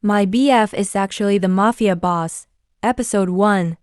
My BF is actually the Mafia boss. Episode 1.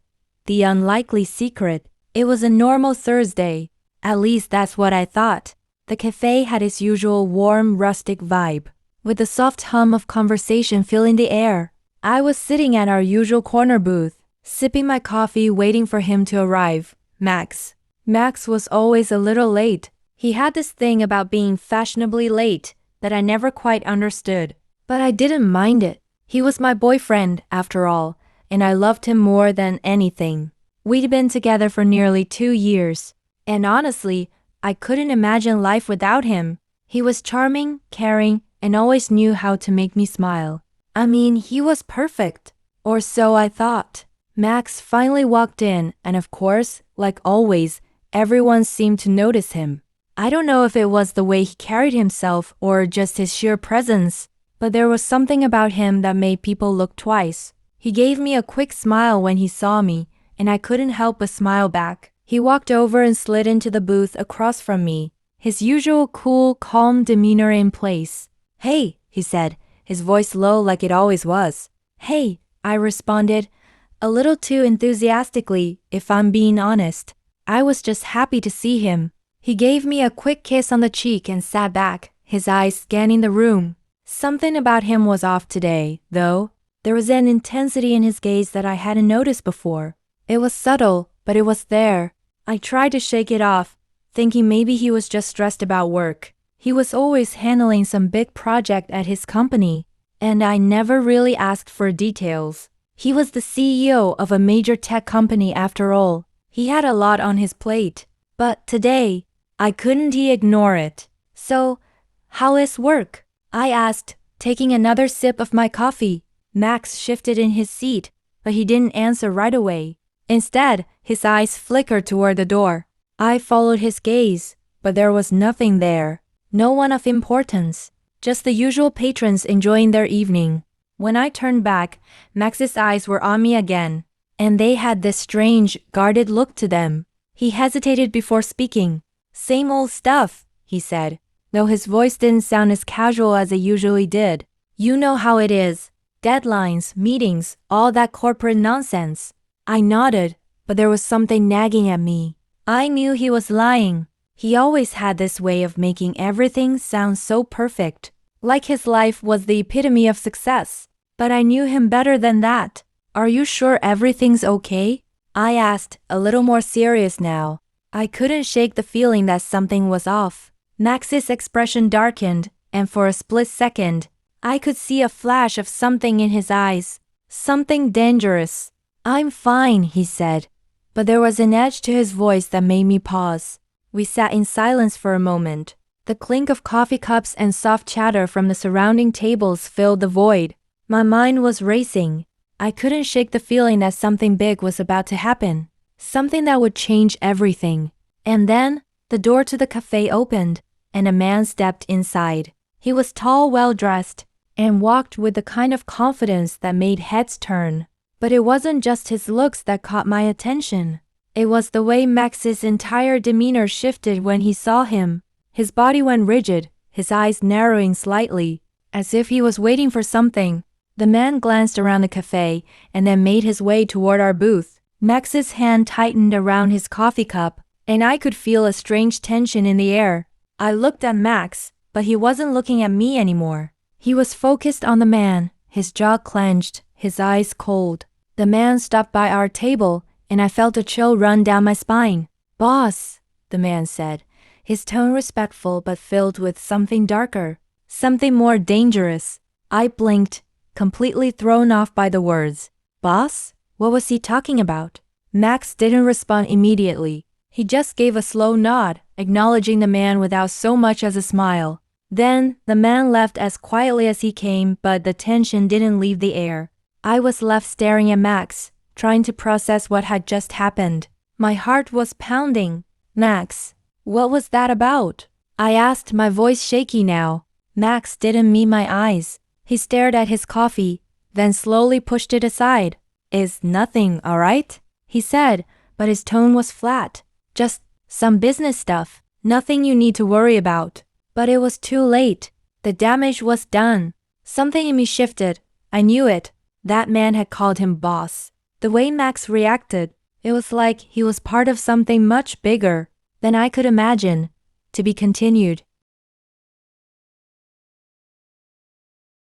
The Unlikely Secret. It was a normal Thursday. At least that's what I thought. The cafe had its usual warm, rustic vibe, with the soft hum of conversation filling the air. I was sitting at our usual corner booth, sipping my coffee, waiting for him to arrive. Max. Max was always a little late. He had this thing about being fashionably late that I never quite understood. But I didn't mind it. He was my boyfriend, after all, and I loved him more than anything. We'd been together for nearly 2 years, and honestly, I couldn't imagine life without him. He was charming, caring, and always knew how to make me smile. I mean, he was perfect. Or so I thought. Max finally walked in, and of course, like always, everyone seemed to notice him. I don't know if it was the way he carried himself or just his sheer presence, but there was something about him that made people look twice. He gave me a quick smile when he saw me, and I couldn't help but smile back. He walked over and slid into the booth across from me, his usual cool, calm demeanor in place. "Hey," he said, his voice low like it always was. "Hey," I responded, a little too enthusiastically, if I'm being honest. I was just happy to see him. He gave me a quick kiss on the cheek and sat back, his eyes scanning the room. Something about him was off today, though. There was an intensity in his gaze that I hadn't noticed before. It was subtle, but it was there. I tried to shake it off, thinking maybe he was just stressed about work. He was always handling some big project at his company, and I never really asked for details. He was the CEO of a major tech company after all. He had a lot on his plate. But today, I couldn't ignore it. "So, how is work?" I asked, taking another sip of my coffee. Max shifted in his seat, but he didn't answer right away. Instead, his eyes flickered toward the door. I followed his gaze, but there was nothing there. No one of importance. Just the usual patrons enjoying their evening. When I turned back, Max's eyes were on me again, and they had this strange, guarded look to them. He hesitated before speaking. "Same old stuff," he said, though his voice didn't sound as casual as it usually did. "You know how it is. Deadlines, meetings, all that corporate nonsense." I nodded, but there was something nagging at me. I knew he was lying. He always had this way of making everything sound so perfect, like his life was the epitome of success. But I knew him better than that. "Are you sure everything's okay?" I asked, a little more serious now. I couldn't shake the feeling that something was off. Max's expression darkened, and for a split second, I could see a flash of something in his eyes. Something dangerous. "I'm fine," he said, but there was an edge to his voice that made me pause. We sat in silence for a moment. The clink of coffee cups and soft chatter from the surrounding tables filled the void. My mind was racing. I couldn't shake the feeling that something big was about to happen. Something that would change everything. And then, the door to the cafe opened, and a man stepped inside. He was tall, well-dressed, and walked with the kind of confidence that made heads turn. But it wasn't just his looks that caught my attention. It was the way Max's entire demeanor shifted when he saw him. His body went rigid, his eyes narrowing slightly, as if he was waiting for something. The man glanced around the cafe and then made his way toward our booth. Max's hand tightened around his coffee cup, and I could feel a strange tension in the air. I looked at Max, but he wasn't looking at me anymore. He was focused on the man, his jaw clenched, his eyes cold. The man stopped by our table, and I felt a chill run down my spine. "Boss," the man said, his tone respectful but filled with something darker, something more dangerous. I blinked, completely thrown off by the words. "Boss?" What was he talking about? Max didn't respond immediately. He just gave a slow nod, acknowledging the man without so much as a smile. Then, the man left as quietly as he came, but the tension didn't leave the air. I was left staring at Max, trying to process what had just happened. My heart was pounding. "Max, what was that about?" I asked, my voice shaky now. Max didn't meet my eyes. He stared at his coffee, then slowly pushed it aside. "Is nothing, all right?" he said, but his tone was flat. "Just some business stuff. Nothing you need to worry about." But it was too late. The damage was done. Something in me shifted, I knew it. That man had called him boss. The way Max reacted, it was like he was part of something much bigger than I could imagine. To be continued.